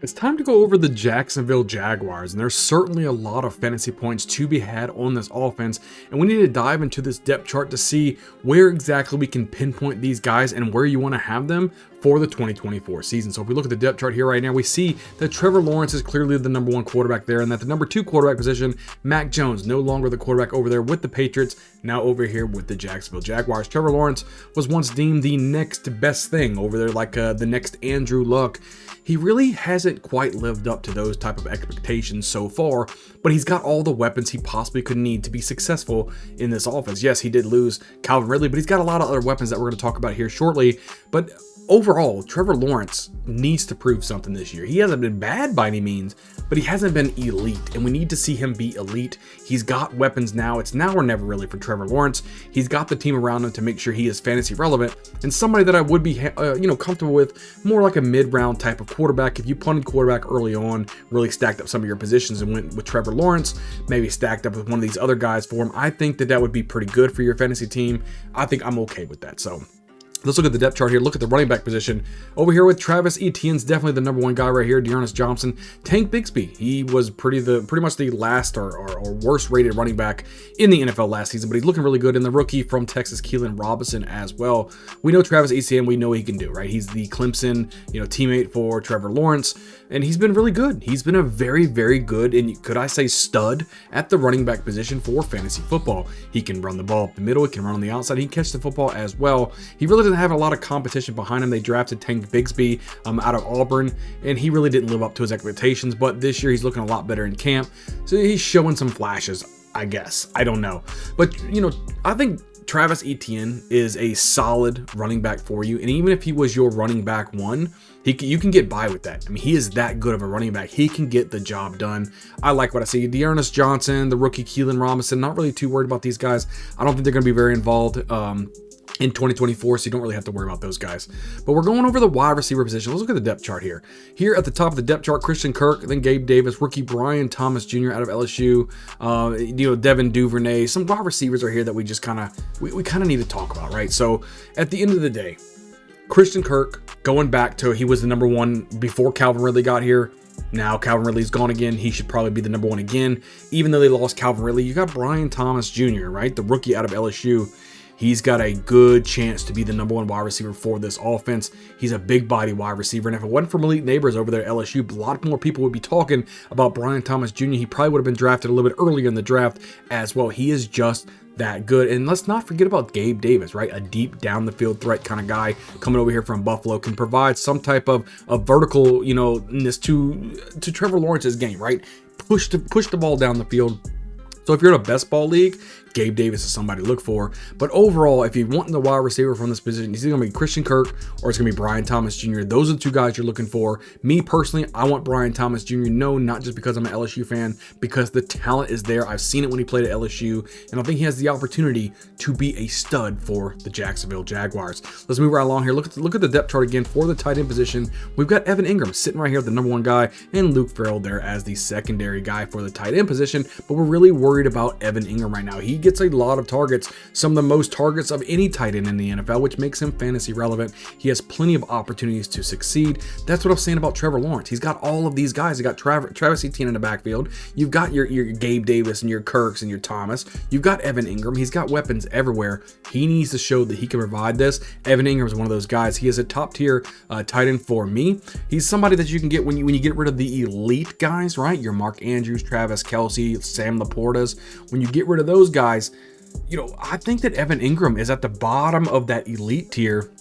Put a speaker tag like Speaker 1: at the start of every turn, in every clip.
Speaker 1: It's time to go over the Jacksonville Jaguars, and there's certainly a lot of fantasy points to be had on this offense, and we need to dive into this depth chart to see where exactly we can pinpoint these guys and where you want to have them for the 2024 season. So if we look at the depth chart here right now, we see that Trevor Lawrence is clearly the number one quarterback there, and that the number two quarterback position, Mac Jones, no longer the quarterback over there with the Patriots, now over here with the Jacksonville Jaguars. Trevor Lawrence was once deemed the next best thing over there, like the next Andrew Luck. He really hasn't quite lived up to those type of expectations so far, but he's got all the weapons he possibly could need to be successful in this offense. Yes, he did lose Calvin Ridley, but he's got a lot of other weapons that we're going to talk about here shortly. But overall, Trevor Lawrence needs to prove something this year. He hasn't been bad by any means, but he hasn't been elite, and we need to see him be elite. He's got weapons now. It's now or never really for Trevor Lawrence. He's got the team around him to make sure he is fantasy relevant, and somebody that I would be comfortable with, more like a mid-round type of quarterback. If you punted quarterback early on, really stacked up some of your positions and went with Trevor Lawrence, maybe stacked up with one of these other guys for him, I think that would be pretty good for your fantasy team. I think I'm okay with that. So let's look at the depth chart here. Look at the running back position. Over here with Travis Etienne's definitely the number one guy right here. Dearness Johnson. Tank Bigsby. He was pretty much the last or worst rated running back in the NFL last season, but he's looking really good. And the rookie from Texas, Keelan Robinson as well. We know Travis Etienne, we know he can do, right? He's the Clemson, teammate for Trevor Lawrence, and he's been really good. He's been a very, very good, and could I say stud at the running back position for fantasy football. He can run the ball up the middle. He can run on the outside. He can catch the football as well. He really doesn't have a lot of competition behind him. They drafted Tank Bigsby out of Auburn, and he really didn't live up to his expectations, but this year he's looking a lot better in camp. So he's showing some flashes, I guess. I don't know. But, I think Travis Etienne is a solid running back for you, and even if he was your running back one, you can get by with that. I mean, he is that good of a running back. He can get the job done. I like what I see. Dearness Johnson, the rookie Keelan Robinson, not really too worried about these guys. I don't think they're going to be very involved in 2024, so you don't really have to worry about those guys. But we're going over the wide receiver position. Let's look at the depth chart here. Here at the top of the depth chart, Christian Kirk, then Gabe Davis, rookie Brian Thomas Jr. out of LSU, Devin Duvernay. Some wide receivers are here that we just kind of need to talk about, right? So at the end of the day, Christian Kirk, going back to he was the number one before Calvin Ridley got here. Now Calvin Ridley's gone again. He should probably be the number one again. Even though they lost Calvin Ridley, you got Brian Thomas Jr., right? The rookie out of LSU. He's got a good chance to be the number one wide receiver for this offense. He's a big body wide receiver. And if it wasn't for Malik Neighbors over there at LSU, a lot more people would be talking about Brian Thomas Jr. He probably would have been drafted a little bit earlier in the draft as well. He is just that good. And let's not forget about Gabe Davis, right? A deep down the field threat kind of guy coming over here from Buffalo, can provide some type of vertical, to Trevor Lawrence's game, right? Push the ball down the field. So if you're in a best ball league, Gabe Davis is somebody to look for. But overall, if you want the wide receiver from this position, it's either going to be Christian Kirk or it's going to be Brian Thomas Jr. Those are the two guys you're looking for. Me personally, I want Brian Thomas Jr. No, not just because I'm an LSU fan, because the talent is there. I've seen it when he played at LSU, and I think he has the opportunity to be a stud for the Jacksonville Jaguars. Let's move right along here. Look at the depth chart again for the tight end position. We've got Evan Ingram sitting right here, the number one guy, and Luke Farrell there as the secondary guy for the tight end position. But we're really worried about Evan Ingram right now. He gets a lot of targets, some of the most targets of any tight end in the NFL, which makes him fantasy relevant. He has plenty of opportunities to succeed. That's what I'm saying about Trevor Lawrence. He's got all of these guys. You got Travis Etienne in the backfield. You've got your Gabe Davis and your Kirks and your Thomas. You've got Evan Ingram. He's got weapons everywhere. He needs to show that he can provide this. Evan Ingram is one of those guys. He is a top tier tight end for me. He's somebody that you can get when you get rid of the elite guys, right? Your Mark Andrews, Travis Kelce, Sam Laportas. When you get rid of those guys, I think that Evan Ingram is at the bottom of that elite tier.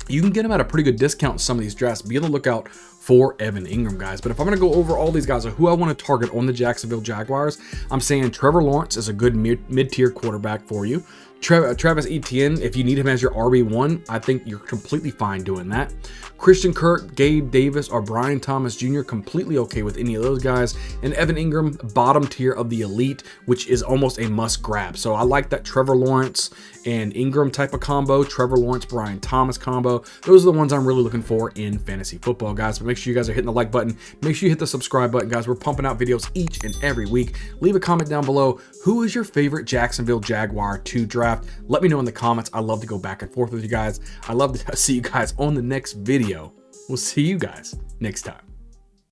Speaker 1: You can get him at a pretty good discount in some of these drafts. Be on the lookout for Evan Ingram, guys. But if I'm going to go over all these guys of who I want to target on the Jacksonville Jaguars, I'm saying Trevor Lawrence is a good mid-tier quarterback for you. Travis Etienne, if you need him as your RB1, I think you're completely fine doing that. Christian Kirk, Gabe Davis, or Brian Thomas Jr., completely okay with any of those guys. And Evan Ingram, bottom tier of the elite, which is almost a must grab. So I like that Trevor Lawrence and Ingram type of combo, Trevor Lawrence, Brian Thomas combo. Those are the ones I'm really looking for in fantasy football, guys. But make sure you guys are hitting the like button. Make sure you hit the subscribe button, guys. We're pumping out videos each and every week. Leave a comment down below. Who is your favorite Jacksonville Jaguar to draft? Let me know in the comments. I love to go back and forth with you guys. I love to see you guys on the next video. We'll see you guys next time.